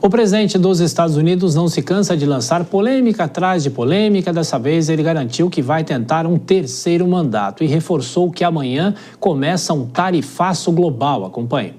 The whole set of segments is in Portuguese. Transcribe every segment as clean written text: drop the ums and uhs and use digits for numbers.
O presidente dos Estados Unidos não se cansa de lançar polêmica atrás de polêmica. Dessa vez, ele garantiu que vai tentar um terceiro mandato e reforçou que amanhã começa um tarifaço global. Acompanhe.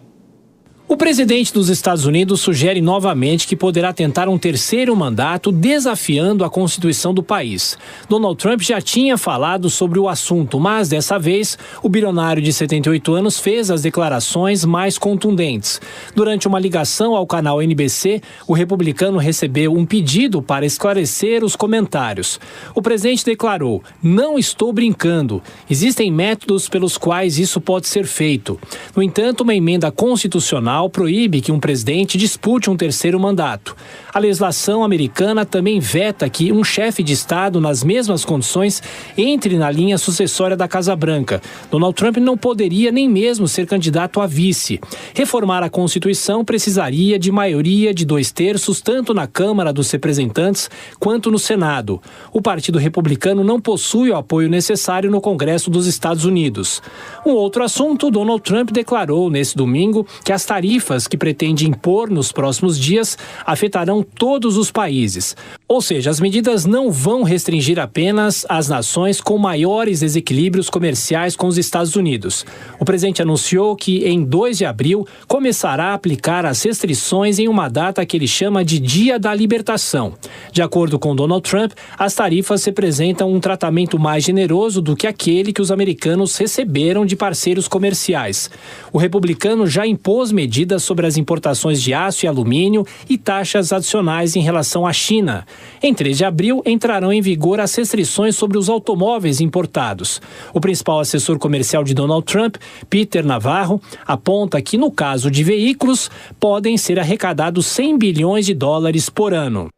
O presidente dos Estados Unidos sugere novamente que poderá tentar um terceiro mandato, desafiando a Constituição do país. Donald Trump já tinha falado sobre o assunto, mas dessa vez o bilionário de 78 anos fez as declarações mais contundentes. Durante uma ligação ao canal NBC, o republicano recebeu um pedido para esclarecer os comentários. O presidente declarou: "Não estou brincando. Existem métodos pelos quais isso pode ser feito." No entanto, uma emenda constitucional proíbe que um presidente dispute um terceiro mandato. A legislação americana também veta que um chefe de Estado, nas mesmas condições, entre na linha sucessória da Casa Branca. Donald Trump não poderia nem mesmo ser candidato a vice. Reformar a Constituição precisaria de maioria de 2/3, tanto na Câmara dos Representantes quanto no Senado. O Partido Republicano não possui o apoio necessário no Congresso dos Estados Unidos. Um outro assunto: Donald Trump declarou nesse domingo que as tarifas que pretende impor nos próximos dias afetarão todos os países. Ou seja, as medidas não vão restringir apenas as nações com maiores desequilíbrios comerciais com os Estados Unidos. O presidente anunciou que em 2 de abril começará a aplicar as restrições em uma data que ele chama de Dia da Libertação. De acordo com Donald Trump, as tarifas representam um tratamento mais generoso do que aquele que os americanos receberam de parceiros comerciais. O republicano já impôs medidas sobre as importações de aço e alumínio e taxas adicionais em relação à China. Em 3 de abril, entrarão em vigor as restrições sobre os automóveis importados. O principal assessor comercial de Donald Trump, Peter Navarro, aponta que, no caso de veículos, podem ser arrecadados $100 bilhões por ano.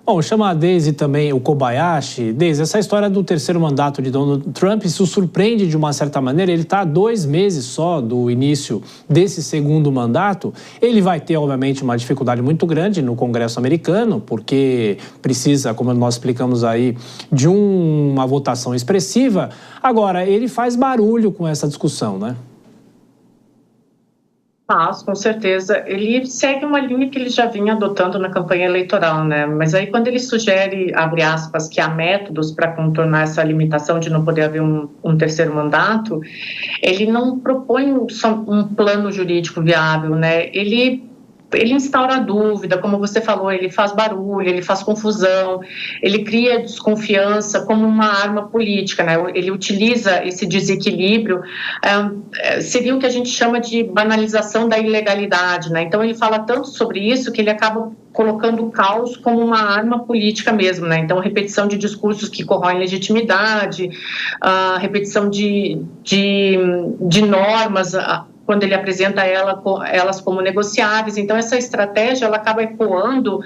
Bom, chama a Daisy também o Kobayashi. Daisy, essa história do terceiro mandato de Donald Trump, isso surpreende de uma certa maneira. Ele está há 2 meses só do início desse segundo mandato. Ele vai ter, obviamente, uma dificuldade muito grande no Congresso americano, porque precisa, como nós explicamos aí, de uma votação expressiva. Agora, ele faz barulho com essa discussão, né? Com certeza. Ele segue uma linha que ele já vinha adotando na campanha eleitoral, né? Mas aí quando ele sugere, abre aspas, que há métodos para contornar essa limitação de não poder haver um terceiro mandato, ele não propõe um plano jurídico viável, né? Ele instaura dúvida, como você falou, ele faz barulho, ele faz confusão, ele cria desconfiança como uma arma política, né? Ele utiliza esse desequilíbrio, seria o que a gente chama de banalização da ilegalidade, né? Então ele fala tanto sobre isso que ele acaba colocando o caos como uma arma política mesmo, né? Então, repetição de discursos que corroem legitimidade, repetição de normas, quando ele apresenta elas como negociáveis. Então, essa estratégia ela acaba ecoando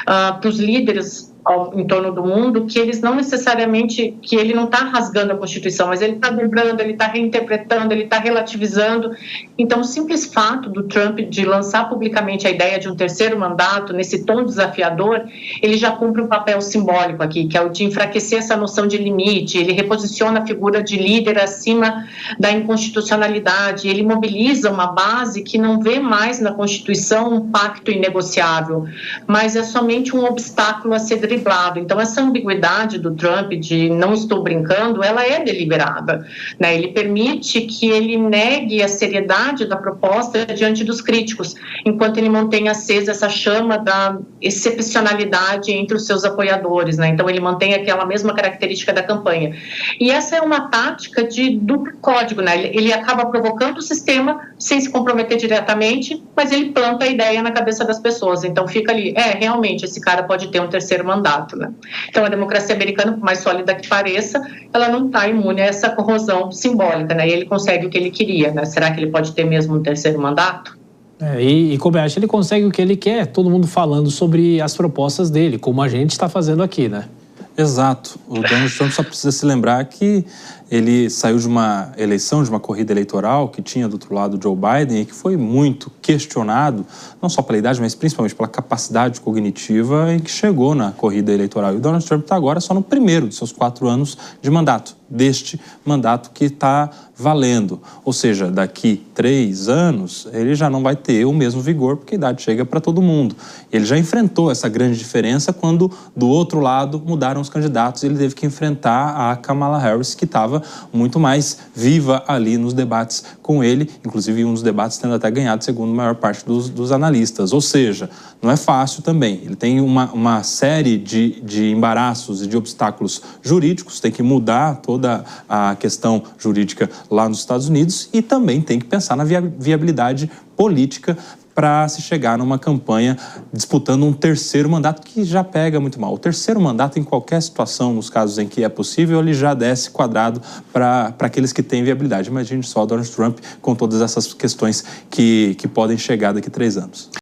para os líderes em torno do mundo, que eles não necessariamente, que ele não está rasgando a Constituição, mas ele está dobrando, ele está reinterpretando, ele está relativizando. Então, o simples fato do Trump de lançar publicamente a ideia de um terceiro mandato, nesse tom desafiador, ele já cumpre um papel simbólico aqui, que é o de enfraquecer essa noção de limite. Ele reposiciona a figura de líder acima da inconstitucionalidade, ele mobiliza uma base que não vê mais na Constituição um pacto inegociável, mas é somente um obstáculo a ser driblado. Então, essa ambiguidade do Trump de não estou brincando, ela é deliberada, né? Ele permite que ele negue a seriedade da proposta diante dos críticos, enquanto ele mantém acesa essa chama da excepcionalidade entre os seus apoiadores, né? Então, ele mantém aquela mesma característica da campanha. E essa é uma tática de duplo código, né? Ele acaba provocando o sistema sem se comprometer diretamente, mas ele planta a ideia na cabeça das pessoas. Então, fica ali, realmente, esse cara pode ter um terceiro mandato, né? Então, a democracia americana, por mais sólida que pareça, ela não está imune a essa corrosão simbólica, né? E ele consegue o que ele queria, né? Será que ele pode ter mesmo um terceiro mandato? E como eu acho, ele consegue o que ele quer, todo mundo falando sobre as propostas dele, como a gente está fazendo aqui, né? Exato. O Donald Trump só precisa se lembrar que ele saiu de uma eleição, de uma corrida eleitoral que tinha do outro lado o Joe Biden e que foi muito questionado, não só pela idade, mas principalmente pela capacidade cognitiva em que chegou na corrida eleitoral. E o Donald Trump está agora só no primeiro dos seus 4 anos de mandato, deste mandato que está valendo. Ou seja, daqui 3 anos, ele já não vai ter o mesmo vigor, porque a idade chega para todo mundo. Ele já enfrentou essa grande diferença quando, do outro lado, mudaram os candidatos e ele teve que enfrentar a Kamala Harris, que estava muito mais viva ali nos debates com ele, inclusive um dos debates tendo até ganhado, segundo a maior parte dos analistas. Ou seja, não é fácil também. Ele tem uma série de embaraços e de obstáculos jurídicos, tem que mudar toda a questão jurídica lá nos Estados Unidos e também tem que pensar na viabilidade política para se chegar numa campanha disputando um terceiro mandato, que já pega muito mal. O terceiro mandato, em qualquer situação, nos casos em que é possível, ele já desce quadrado para aqueles que têm viabilidade. Imagine só Donald Trump com todas essas questões que podem chegar daqui a 3 anos.